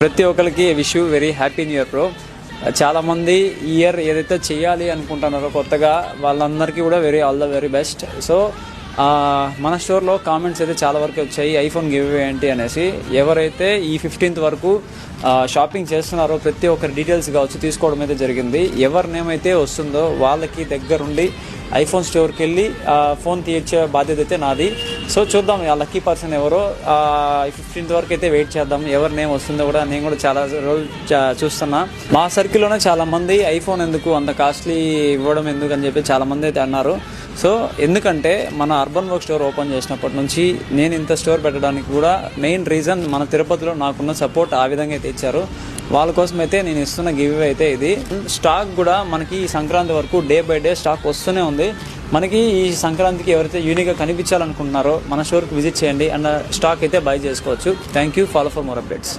ప్రతి ఒక్కరికి wish you very happy new year bro. చాలామంది ఈ ఇయర్ ఏదైతే చేయాలి అనుకుంటున్నారో కొత్తగా వాళ్ళందరికీ కూడా all the very best. So మన స్టోర్లో కామెంట్స్ అయితే చాలా వరకు వచ్చాయి ఐఫోన్ గివ్ అవే ఏంటి అనేసి. ఎవరైతే ఈ 15th వరకు షాపింగ్ చేస్తున్నారో ప్రతి ఒక్కరి డీటెయిల్స్ కావచ్చు తీసుకోవడం అయితే జరిగింది. ఎవరి నేమ్ అయితే వస్తుందో వాళ్ళకి దగ్గరుండి ఐఫోన్ స్టోర్కి వెళ్ళి ఫోన్ తీర్చే బాధ్యత అయితే నాది. సో చూద్దాం ఆ లక్కీ పర్సన్ ఎవరో. 15th వరకు అయితే వెయిట్ చేద్దాం. ఎవరి నేమ్ వస్తుందో కూడా నేను కూడా చాలా రోజులు చూస్తున్నా. మా సర్కిల్లోనే చాలామంది ఐఫోన్ ఎందుకు అంత కాస్ట్లీ ఇవ్వడం ఎందుకు అని చెప్పి చాలామంది అయితే అన్నారు. సో ఎందుకంటే మన అర్బన్ వర్క్ స్టోర్ ఓపెన్ చేసినప్పటి నుంచి నేను ఇంత స్టోర్ పెట్టడానికి కూడా మెయిన్ రీజన్ మన తిరుపతిలో నాకున్న సపోర్ట్ ఆ విధంగా అయితే ఇచ్చారు. వాళ్ళ కోసం అయితే నేను ఇస్తున్న గివ్ అవే అయితే ఇది. స్టాక్ కూడా మనకి ఈ సంక్రాంతి వరకు డే బై డే స్టాక్ వస్తూనే ఉంది. మనకి ఈ సంక్రాంతికి ఎవరైతే యూనిక్గా కనిపించాలనుకుంటున్నారో మన స్టోర్కి విజిట్ చేయండి అండ్ స్టాక్ అయితే బై చేసుకోవచ్చు. Thank you. Follow for more updates.